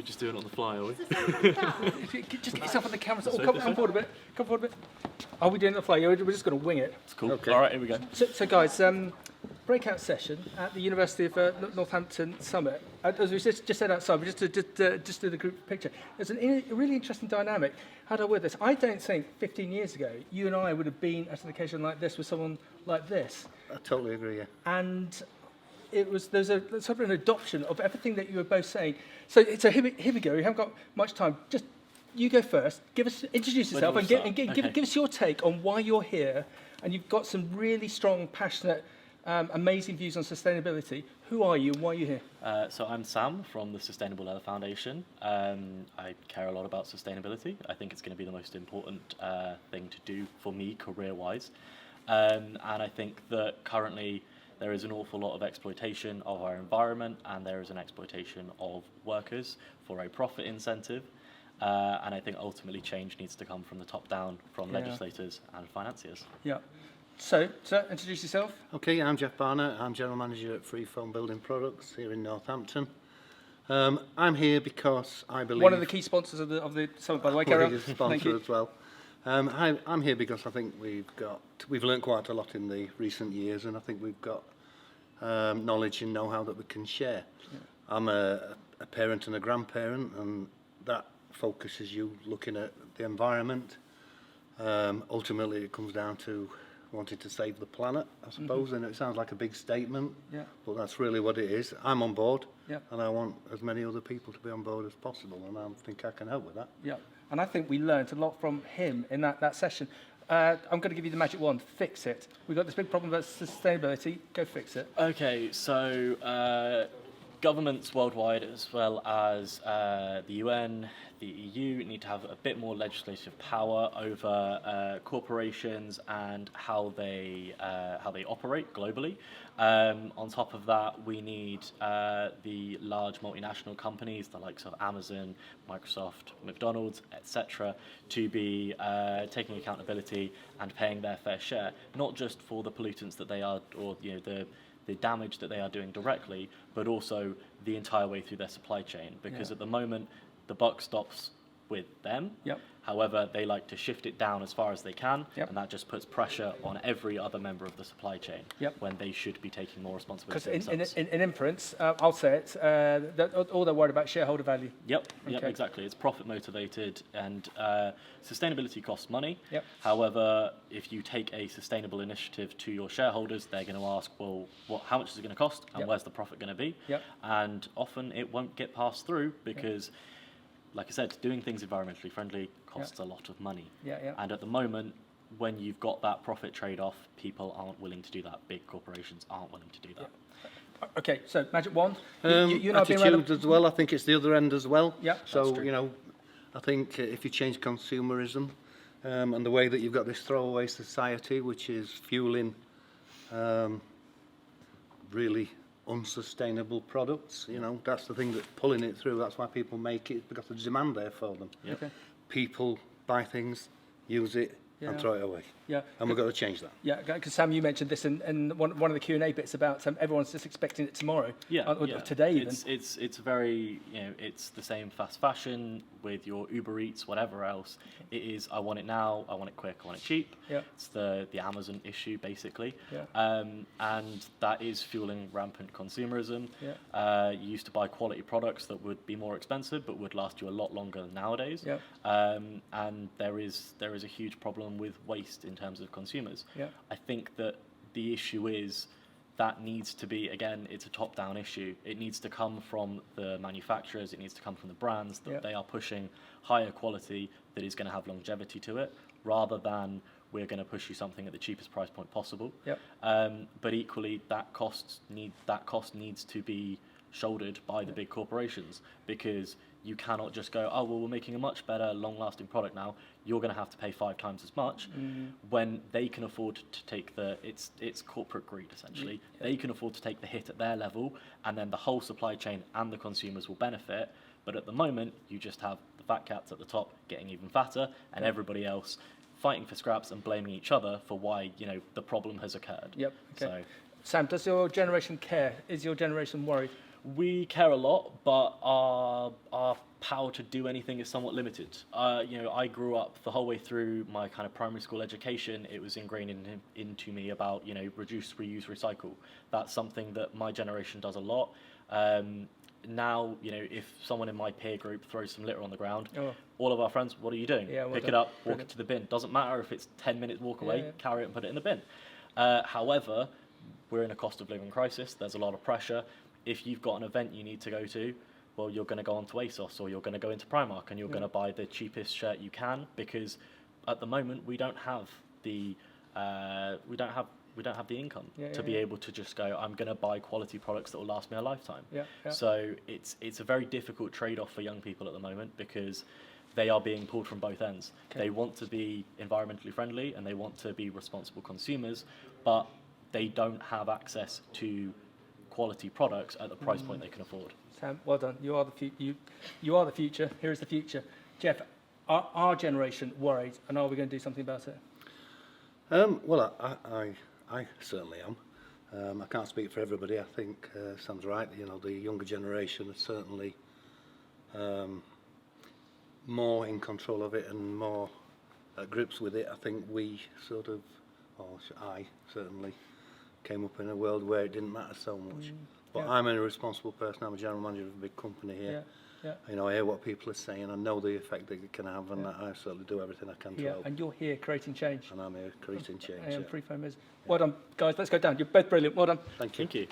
We're just doing it on the fly, are we? Just get yourself on the camera. Come forward a bit. Come forward a bit. Are we doing the fly? We're just going to wing it. It's cool. Okay. All right, here we go. So guys, breakout session at the University of Northampton Summit. As we just said outside, we just do the group picture. There's a really interesting dynamic. How do I word this? I don't think 15 years ago, you and I would have been at an occasion like this with someone like this. I totally agree, yeah. And there's a sort of an adoption of everything that you were both saying. So here we go. We haven't got much time. Just you go first. Introduce yourself and give us your take on why you're here. And you've got some really strong, passionate, amazing views on sustainability. Who are you and why are you here? So I'm Sam from the Sustainable Leather Foundation. I care a lot about sustainability. I think it's going to be the most important thing to do for me career-wise. And I think that currently there is an awful lot of exploitation of our environment, and there is an exploitation of workers for a profit incentive. And I think ultimately change needs to come from the top down, from legislators and financiers. Yeah. So, sir, introduce yourself. Okay, I'm Geoff Barnett. I'm General Manager at Freefoam Building Products here in Northampton. I'm here because I believe... One of the key sponsors of the summit, by the way, Carol. One of the sponsors as well. I'm here because I think we've learned quite a lot in the recent years, and I think we've got knowledge and know-how that we can share. Yeah. I'm a parent and a grandparent, and that focuses you looking at the environment. Ultimately, it comes down to wanting to save the planet, I suppose, and it sounds like a big statement, but that's really what it is. I'm on board, and I want as many other people to be on board as possible, and I think I can help with that. Yeah, and I think we learned a lot from him in that session. I'm going to give you the magic wand. Fix it. We've got this big problem about sustainability. Go fix it. Okay, so governments worldwide, as well as the UoN, the EU, need to have a bit more legislative power over corporations and how they operate globally. On top of that, we need the large multinational companies, the likes of Amazon, Microsoft, McDonald's, etc., to be taking accountability and paying their fair share, not just for the pollutants that they are, or the damage that they are doing directly, but also the entire way through their supply chain. Because at the moment, the buck stops with them. However, they like to shift it down as far as they can, and that just puts pressure on every other member of the supply chain when they should be taking more responsibility themselves. Because in inference, I'll say it, all they're worried about shareholder value. Yep, exactly. It's profit motivated, and sustainability costs money. However, if you take a sustainable initiative to your shareholders, they're going to ask, well, how much is it going to cost, and where's the profit going to be? And often it won't get passed through because like I said, doing things environmentally friendly costs a lot of money. And at the moment, when you've got that profit trade-off, people aren't willing to do that. Big corporations aren't willing to do that. Okay, so magic wand. You attitude as well. I think it's the other end as well. So I think if you change consumerism and the way that you've got this throwaway society, which is fueling really unsustainable products, that's the thing that's pulling it through. That's why people make it, because there's demand there for them. People buy things, use it, and throw it away. And we've got to change that. Because Sam, you mentioned this in one of the Q&A bits about everyone's just expecting it tomorrow. Or today even. It's very, it's the same fast fashion with your Uber Eats, whatever else. It is, I want it now, I want it quick, I want it cheap. It's the Amazon issue, basically. And that is fueling rampant consumerism. You used to buy quality products that would be more expensive, but would last you a lot longer than nowadays. And there is a huge problem with waste in terms of consumers. I think that the issue is that needs to be, again, it's a top-down issue. It needs to come from the manufacturers, it needs to come from the brands, that they are pushing higher quality that is going to have longevity to it, rather than we're going to push you something at the cheapest price point possible. But equally, that cost needs to be shouldered by the big corporations, because you cannot just go, oh, well, we're making a much better, long-lasting product now. You're going to have to pay 5 times as much, when they can afford to take it's corporate greed, essentially. They can afford to take the hit at their level, and then the whole supply chain and the consumers will benefit. But at the moment, you just have the fat cats at the top getting even fatter, and everybody else fighting for scraps and blaming each other for why, the problem has occurred. So, Sam, does your generation care? Is your generation worried? We care a lot, but our how to do anything is somewhat limited. I grew up the whole way through my kind of primary school education. It was ingrained into me about, reduce, reuse, recycle. That's something that my generation does a lot. Now, if someone in my peer group throws some litter on the ground, all of our friends, what are you doing? Pick it up, walk it to the bin. Doesn't matter if it's 10 minutes walk away, carry it and put it in the bin. However, we're in a cost of living crisis. There's a lot of pressure. If you've got an event you need to go to, well, you're going to go onto ASOS or you're going to go into Primark and you're going to buy the cheapest shirt you can, because at the moment we don't have the income to be able to just go, I'm going to buy quality products that will last me a lifetime. So it's a very difficult trade-off for young people at the moment, because they are being pulled from both ends. They want to be environmentally friendly and they want to be responsible consumers, but they don't have access to quality products at the price point they can afford. Sam, well done. You are the future. Here is the future. Geoff, are our generation worried, and are we going to do something about it? Well, I certainly am. I can't speak for everybody. I think Sam's right. The younger generation is certainly more in control of it and more at grips with it. I think we I certainly came up in a world where it didn't matter so much. But I'm a responsible person. I'm a general manager of a big company here. I hear what people are saying. I know the effect that it can have, and I certainly do everything I can to help. And you're here creating change. And I'm here creating change. Freefoam is. Well done, guys. Let's go down. You're both brilliant. Well done. Thank you. Thank you.